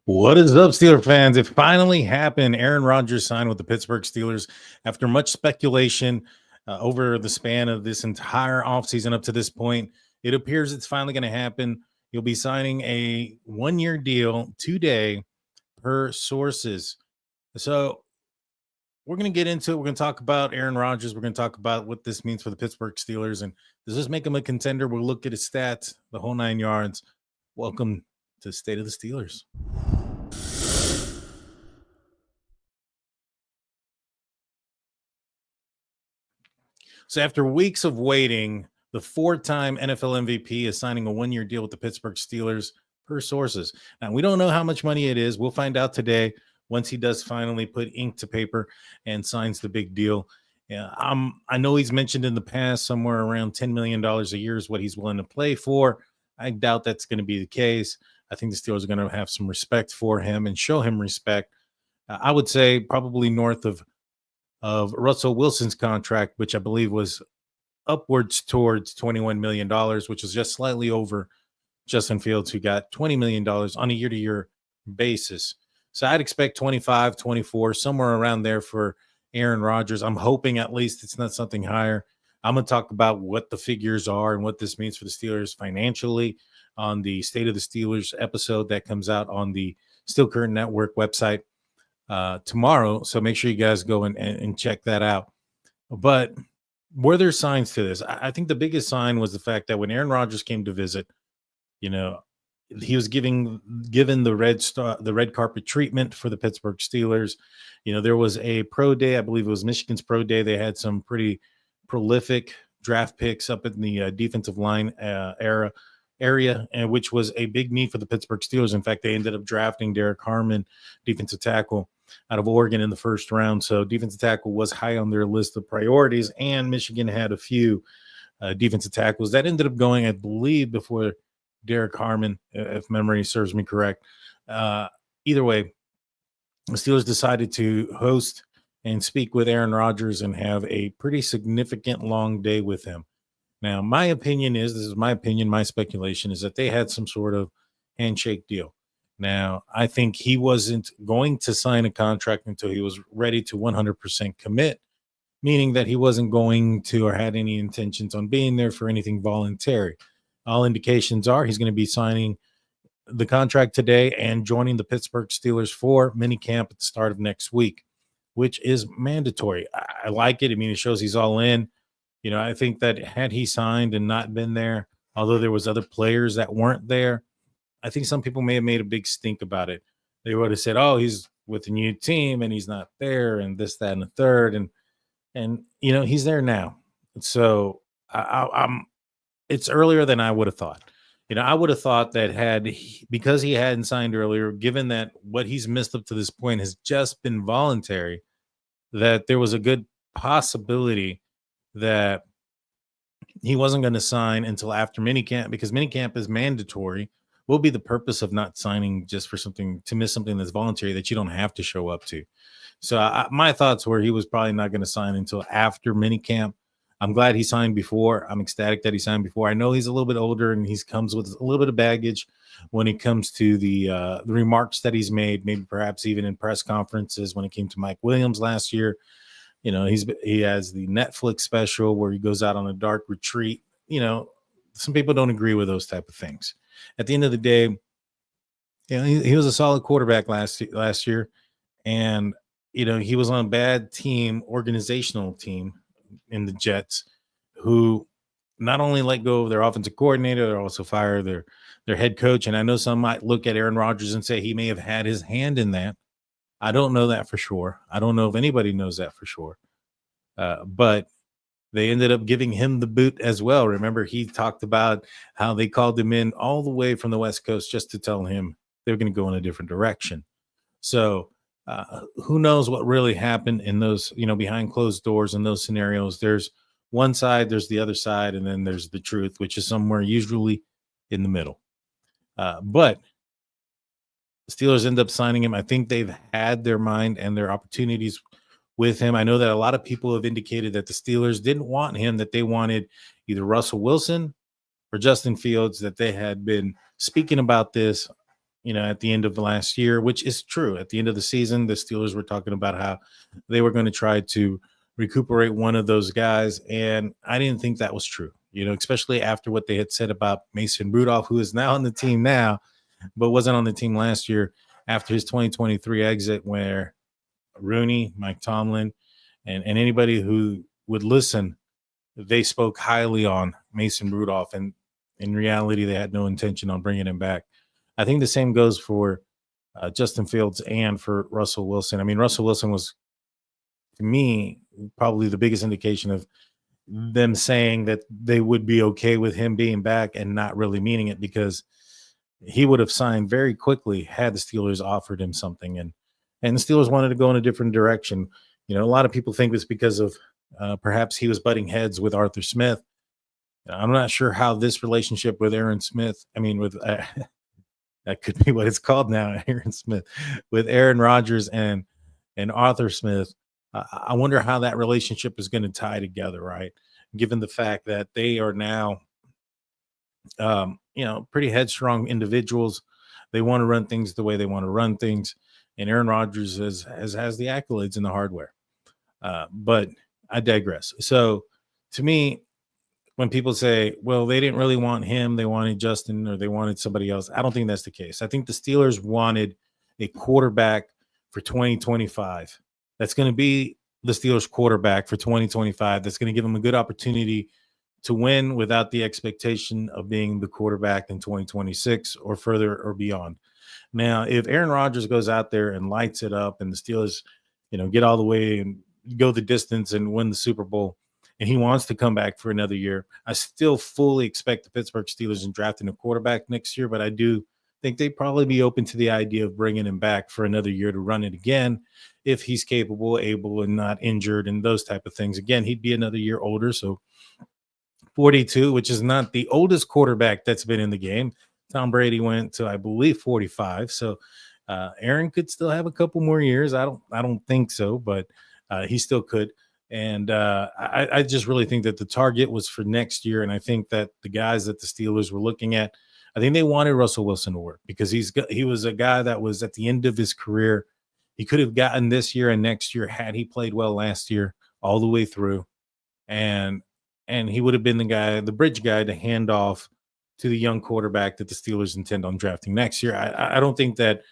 What is up, Steeler fans? It finally happened. Aaron Rodgers signed with the Pittsburgh Steelers after much speculation over the span of this entire offseason up to this point. It appears it's finally going to happen. He'll be signing a 1-year deal today, per sources. So we're going to get into it. We're going to talk about Aaron Rodgers. We're going to talk about what this means for the Pittsburgh Steelers. And does this make him a contender? We'll look at his stats, the whole 9 yards. Welcome to the State of the Steelers. So after weeks of waiting, the 4-time NFL MVP is signing a 1-year deal with the Pittsburgh Steelers, per sources. Now, we don't know how much money it is. We'll find out today once he does finally put ink to paper and signs the big deal. Yeah, I know he's mentioned in the past somewhere around $10 million a year is what he's willing to play for. I doubt that's going to be the case. I think the Steelers are going to have some respect for him and show him respect. I would say probably north of Russell Wilson's contract, which I believe was upwards towards $21 million, which is just slightly over Justin Fields, who got $20 million on a year-to-year basis. So I'd expect 25, 24, somewhere around there for Aaron Rodgers. I'm hoping at least it's not something higher. I'm going to talk about what the figures are and what this means for the Steelers financially on the State of the Steelers episode that comes out on the Steel Curtain Network website tomorrow. So make sure you guys go and check that out. But were there signs to this? I think the biggest sign was the fact that when Aaron Rodgers came to visit, he was given the red carpet treatment for the Pittsburgh Steelers. There was a pro day. I believe it was Michigan's pro day. They had some pretty prolific draft picks up in the defensive line area, and which was a big need for the Pittsburgh Steelers. In fact, they ended up drafting Derek Harmon, defensive tackle out of Oregon, in the first round. So defensive tackle was high on their list of priorities, and Michigan had a few defensive tackles that ended up going, I believe, before Derek Harmon, if memory serves me correct. Either way, the Steelers decided to host and speak with Aaron Rodgers and have a pretty significant long day with him. Now, my opinion is, this is my opinion, my speculation is that they had some sort of handshake deal. Now, I think he wasn't going to sign a contract until he was ready to 100% commit, meaning that he wasn't going to or had any intentions on being there for anything voluntary. All indications are he's going to be signing the contract today and joining the Pittsburgh Steelers for minicamp at the start of next week, which is mandatory. I like it. I mean, it shows he's all in. I think that had he signed and not been there, although there was other players that weren't there, I think some people may have made a big stink about it. They would have said, "Oh, he's with a new team and he's not there, and this, that, and the third." And he's there now. So I'm. It's earlier than I would have thought. I would have thought that because he hadn't signed earlier, given that what he's missed up to this point has just been voluntary, that there was a good possibility that he wasn't going to sign until after minicamp, because minicamp is mandatory. What will be the purpose of not signing just for something, to miss something that's voluntary that you don't have to show up to? So my thoughts were he was probably not going to sign until after minicamp. I'm glad he signed before. I'm ecstatic that he signed before. I know he's a little bit older and he comes with a little bit of baggage when it comes to the remarks that he's made, maybe perhaps even in press conferences when it came to Mike Williams last year. He has the Netflix special where he goes out on a dark retreat. Some people don't agree with those type of things. At the end of the day, he was a solid quarterback last year, and he was on a bad team, organizational team in the Jets, who not only let go of their offensive coordinator, they also fire their head coach. And I know some might look at Aaron Rodgers and say he may have had his hand in that. I don't know that for sure. I don't know if anybody knows that for sure. But they ended up giving him the boot as well. Remember, he talked about how they called him in all the way from the West Coast just to tell him they're going to go in a different direction. So who knows what really happened in those, behind closed doors in those scenarios. There's one side, there's the other side, and then there's the truth, which is somewhere usually in the middle. But the Steelers end up signing him. I think they've had their mind and their opportunities with him. I know that a lot of people have indicated that the Steelers didn't want him, that they wanted either Russell Wilson or Justin Fields, that they had been speaking about this, at the end of the last year, which is true. At the end of the season, the Steelers were talking about how they were going to try to recuperate one of those guys. And I didn't think that was true, especially after what they had said about Mason Rudolph, who is now on the team now, but wasn't on the team last year after his 2023 exit, where Rooney, Mike Tomlin, and anybody who would listen, they spoke highly on Mason Rudolph. And in reality, they had no intention on bringing him back. I think the same goes for Justin Fields and for Russell Wilson. I mean, Russell Wilson was, to me, probably the biggest indication of them saying that they would be okay with him being back and not really meaning it, because he would have signed very quickly had the Steelers offered him something. And the Steelers wanted to go in a different direction. A lot of people think it's because of perhaps he was butting heads with Arthur Smith. I'm not sure how this relationship with Aaron Smith, with that could be what it's called now, Aaron Smith, with Aaron Rodgers and Arthur Smith. I wonder how that relationship is going to tie together, right? Given the fact that they are now, pretty headstrong individuals. They want to run things the way they want to run things. And Aaron Rodgers has the accolades and the hardware. But I digress. So to me, when people say, well, they didn't really want him, they wanted Justin or they wanted somebody else, I don't think that's the case. I think the Steelers wanted a quarterback for 2025. That's going to be the Steelers quarterback for 2025. That's going to give them a good opportunity to win without the expectation of being the quarterback in 2026 or further or beyond. Now, if Aaron Rodgers goes out there and lights it up and the Steelers, get all the way and go the distance and win the Super Bowl, and he wants to come back for another year, I still fully expect the Pittsburgh Steelers in drafting a quarterback next year, but I do think they'd probably be open to the idea of bringing him back for another year to run it again if he's capable, able, and not injured and those type of things. Again, he'd be another year older, so 42, which is not the oldest quarterback that's been in the game. Tom Brady went to, I believe, 45. So Aaron could still have a couple more years. I don't think so, but he still could. And I just really think that the target was for next year. And I think that the guys that the Steelers were looking at, I think they wanted Russell Wilson to work because he was a guy that was at the end of his career. He could have gotten this year and next year had he played well last year all the way through. And he would have been the bridge guy to hand off to the young quarterback that the Steelers intend on drafting next year. I don't think that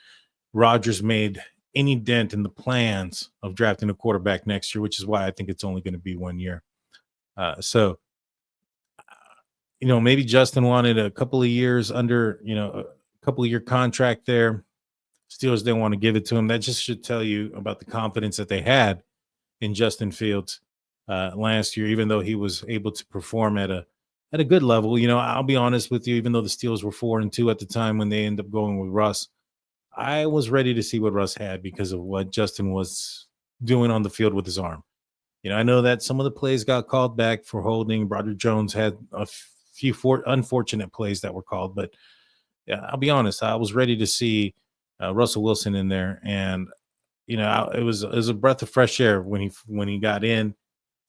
Rodgers made any dent in the plans of drafting a quarterback next year, which is why I think it's only going to be 1 year. So maybe Justin wanted a couple of years under, a couple of year contract there. Steelers didn't want to give it to him. That just should tell you about the confidence that they had in Justin Fields last year, even though he was able to perform at a good level. I'll be honest with you, even though the Steelers were 4-2 at the time when they ended up going with Russ, I was ready to see what Russ had because of what Justin was doing on the field with his arm. I know that some of the plays got called back for holding. Broderick Jones had a few unfortunate plays that were called, but yeah, I'll be honest, I was ready to see Russell Wilson in there, and it was a breath of fresh air when he got in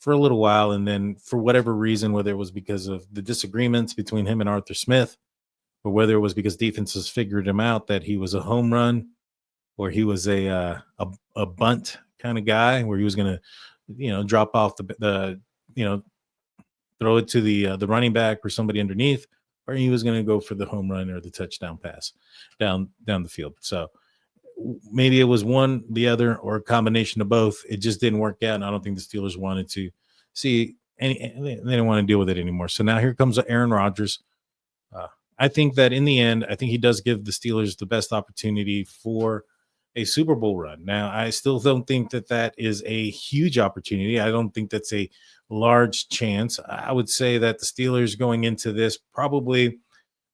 for a little while, and then for whatever reason, whether it was because of the disagreements between him and Arthur Smith, or whether it was because defenses figured him out that he was a home run, or he was a bunt kind of guy where he was going to drop off the throw it to the running back or somebody underneath, or he was going to go for the home run or the touchdown pass down the field. So maybe it was one, the other, or a combination of both. It just didn't work out, and I don't think the Steelers wanted to see they didn't want to deal with it anymore. So now here comes Aaron Rodgers. I think that in the end, I think he does give the Steelers the best opportunity for a Super Bowl run. Now, I still don't think that is a huge opportunity. I don't think that's a large chance. I would say that the Steelers going into this probably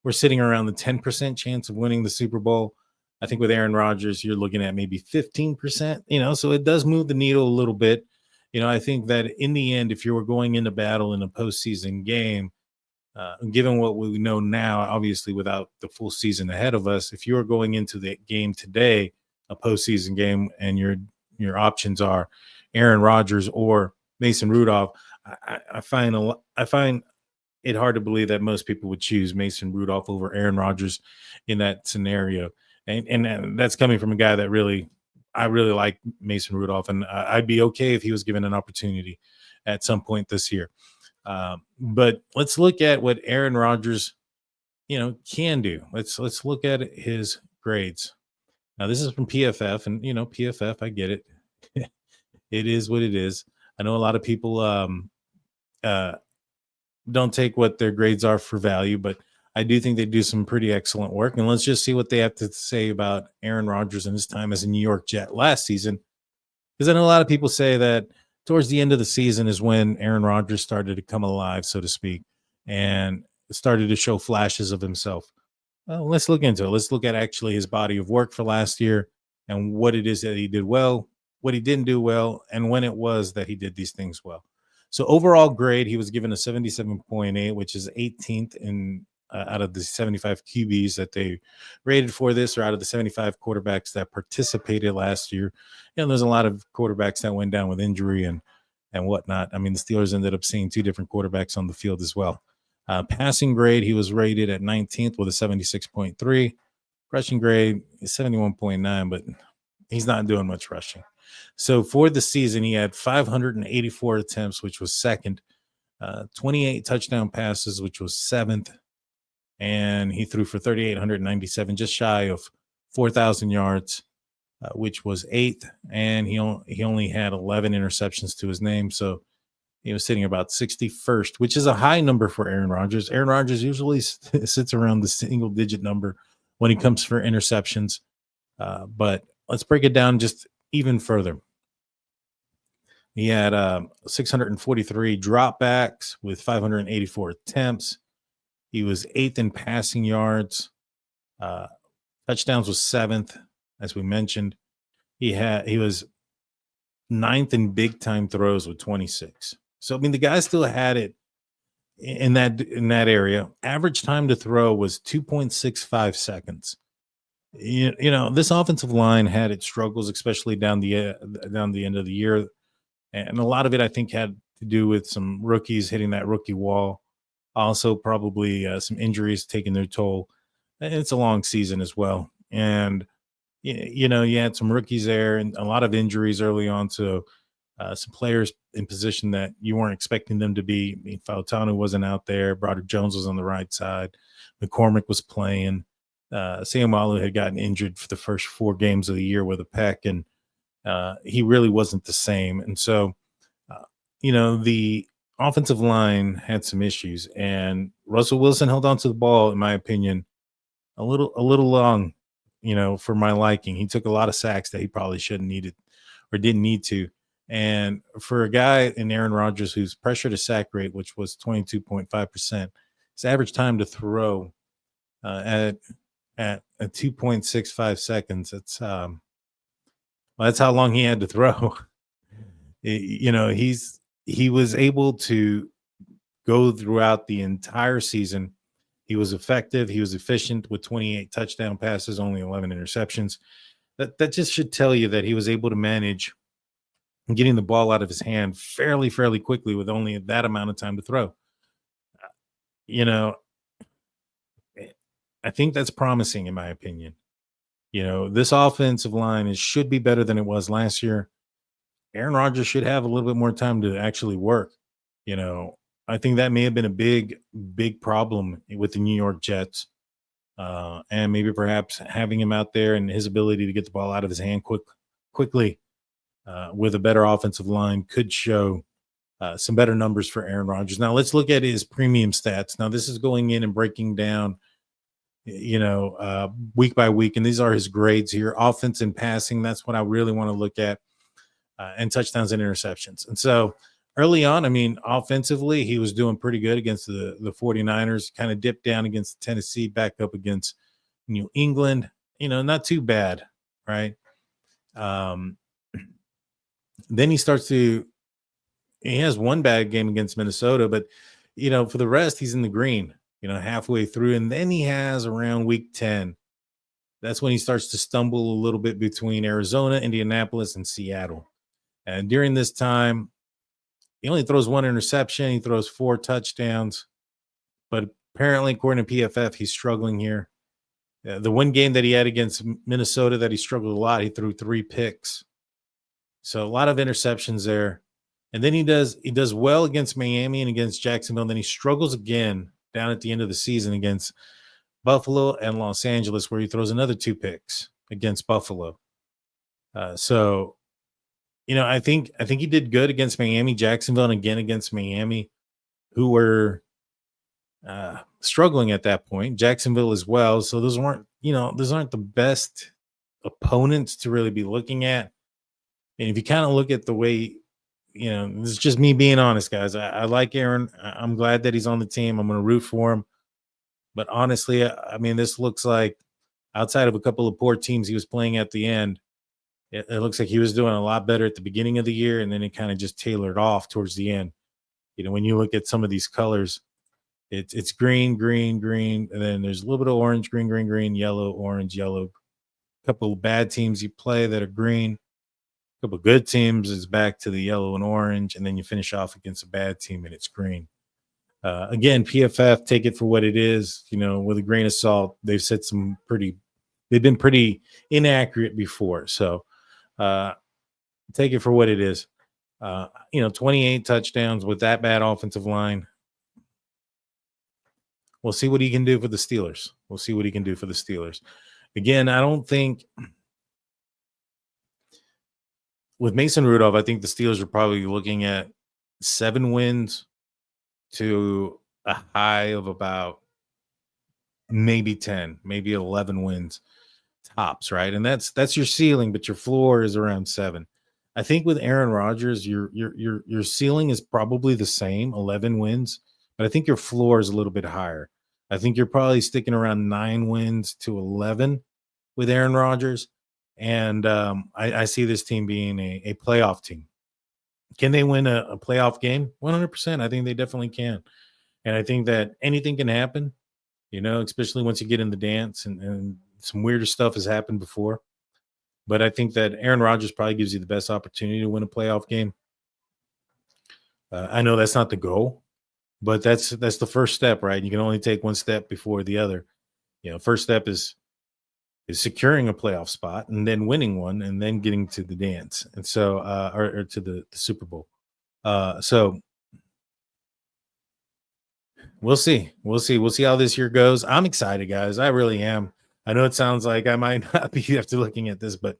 we're sitting around the 10% chance of winning the Super Bowl. I think with Aaron Rodgers, you're looking at maybe 15%, so it does move the needle a little bit. I think that in the end, if you were going into battle in a postseason game, given what we know now, obviously without the full season ahead of us, if you're going into the game today, a postseason game, and your options are Aaron Rodgers or Mason Rudolph, I find it hard to believe that most people would choose Mason Rudolph over Aaron Rodgers in that scenario. And that's coming from a guy that I really like Mason Rudolph, and I'd be okay if he was given an opportunity at some point this year. But let's look at what Aaron Rodgers, can do. Let's look at his grades. Now, this is from PFF, and PFF, I get it. It is what it is. I know a lot of people uh, don't take what their grades are for value, but I do think they do some pretty excellent work. And let's just see what they have to say about Aaron Rodgers and his time as a New York Jet last season. Because I know a lot of people say that towards the end of the season is when Aaron Rodgers started to come alive, so to speak, and started to show flashes of himself. Well, let's look into it. Let's look at actually his body of work for last year and what it is that he did well, what he didn't do well, and when it was that he did these things well. So overall grade, he was given a 77.8, which is 18th in out of the 75 QBs that they rated for this, or out of the 75 quarterbacks that participated last year. There's a lot of quarterbacks that went down with injury and whatnot. I mean, the Steelers ended up seeing two different quarterbacks on the field as well. Passing grade, he was rated at 19th with a 76.3. Rushing grade is 71.9, but he's not doing much rushing. So for the season, he had 584 attempts, which was second, 28 touchdown passes, which was seventh, and he threw for 3,897, just shy of 4,000 yards, which was eighth, and he only had 11 interceptions to his name, so he was sitting about 61st, which is a high number for Aaron Rodgers. Aaron Rodgers usually sits around the single-digit number when he comes for interceptions, but let's break it down just even further. He had 643 dropbacks with 584 attempts. He was eighth in passing yards. Touchdowns was seventh, as we mentioned. He was ninth in big time throws with 26. So I mean, the guy still had it in that area. Average time to throw was 2.65 seconds. This offensive line had its struggles, especially down the end of the year, and a lot of it I think had to do with some rookies hitting that rookie wall. Also, probably some injuries taking their toll. And it's a long season as well, and you had some rookies there and a lot of injuries early on to some players in position that you weren't expecting them to be. I mean, Fautanu wasn't out there. Broderick Jones was on the right side. McCormick was playing. Sayamalu had gotten injured for the first 4 games of the year with a pec, and he really wasn't the same. And so, the offensive line had some issues, and Russell Wilson held on to the ball, in my opinion, a little long, for my liking. He took a lot of sacks that he probably shouldn't needed or didn't need to. And for a guy in Aaron Rodgers whose pressure to sack rate, which was 22.5%, his average time to throw at 2.65 seconds. That's how long he had to throw. He was able to go throughout the entire season. He was effective. He was efficient with 28 touchdown passes, only 11 interceptions. That just should tell you that he was able to manage getting the ball out of his hand fairly quickly with only that amount of time to throw. I think that's promising, in my opinion. This offensive line should be better than it was last year. Aaron Rodgers should have a little bit more time to actually work. I think that may have been a big problem with the New York Jets. And maybe perhaps having him out there and his ability to get the ball out of his hand quickly with a better offensive line could show some better numbers for Aaron Rodgers. Now let's look at his premium stats. Now this is going in and breaking down, week by week. And these are his grades here. Offense and passing. That's what I really want to look at. And touchdowns and interceptions. And so early on, I mean, offensively, he was doing pretty good against the 49ers, kind of dipped down against Tennessee, back up against New England, not too bad, right? Then he has one bad game against Minnesota, but, for the rest, he's in the green, halfway through. And then he has around week 10. That's when he starts to stumble a little bit between Arizona, Indianapolis, and Seattle. And during this time, he only throws 1 interception. He throws 4 touchdowns. But apparently, according to PFF, he's struggling here. The one game that he had against Minnesota that he struggled a lot, he threw 3 picks. So a lot of interceptions there. And then he does well against Miami and against Jacksonville. And then he struggles again down at the end of the season against Buffalo and Los Angeles, where he throws another 2 picks against Buffalo. So, I think he did good against Miami, Jacksonville, and again against Miami, who were struggling at that point. Jacksonville as well. So those aren't the best opponents to really be looking at. And if you kind of look at the way, this is just me being honest, guys. I like Aaron. I'm glad that he's on the team. I'm going to root for him. But honestly, I mean, this looks like outside of a couple of poor teams he was playing at the end, it looks like he was doing a lot better at the beginning of the year, and then it kind of just tailored off towards the end. When you look at some of these colors, it's green, green, green, and then there's a little bit of orange, green, green, green, yellow, orange, yellow. A couple of bad teams you play that are green. A couple of good teams is back to the yellow and orange, and then you finish off against a bad team and it's green. Again, PFF, take it for what it is. With a grain of salt. They've been pretty inaccurate before, so take it for what it is. 28 touchdowns with that bad offensive line. We'll see what he can do for the Steelers. Again, I don't think with Mason Rudolph, I think the Steelers are probably looking at 7 wins to a high of about maybe 10, maybe 11 wins tops, right? And that's your ceiling, but your floor is around 7. I think with Aaron Rodgers, your ceiling is probably the same, 11 wins, but I think your floor is a little bit higher. I think you're probably sticking around 9 wins to 11 with Aaron Rodgers. And I see this team being a playoff team. Can they win a playoff game? 100%. I think they definitely can. And I think that anything can happen, especially once you get in the dance and some weirder stuff has happened before. But I think that Aaron Rodgers probably gives you the best opportunity to win a playoff game. I know that's not the goal, but that's the first step, right? You can only take one step before the other. First step is securing a playoff spot and then winning one and then getting to the dance. And so, or to the Super Bowl. So we'll see. We'll see how this year goes. I'm excited, guys. I really am. I know it sounds like I might not be after looking at this, but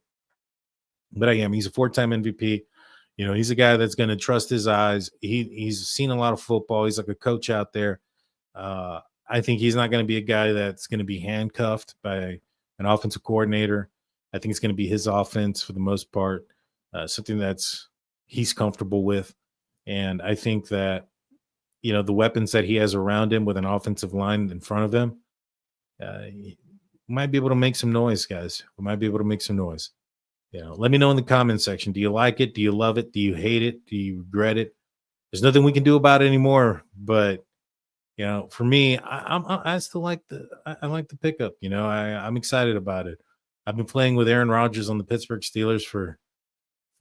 I am. He's a 4-time MVP. He's a guy that's going to trust his eyes. He's seen a lot of football. He's like a coach out there. I think he's not going to be a guy that's going to be handcuffed by an offensive coordinator. I think it's going to be his offense for the most part, something that's he's comfortable with. And I think that, the weapons that he has around him with an offensive line in front of him, he might be able to make some noise, guys. We might be able to make some noise. Let me know in the comment section. Do you like it? Do you love it? Do you hate it? Do you regret it? There's nothing we can do about it anymore. But for me, I still like I like the pickup. I'm excited about it. I've been playing with Aaron Rodgers on the Pittsburgh Steelers for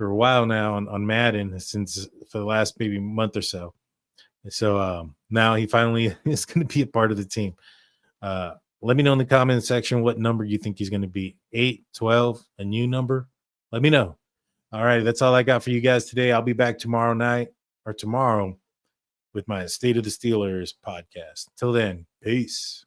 a while now on Madden for the last maybe month or so. So now he finally is going to be a part of the team. Let me know in the comment section what number you think he's going to be. 8, 12, a new number. Let me know. All right, that's all I got for you guys today. I'll be back tomorrow with my State of the Steelers podcast. Till then, peace.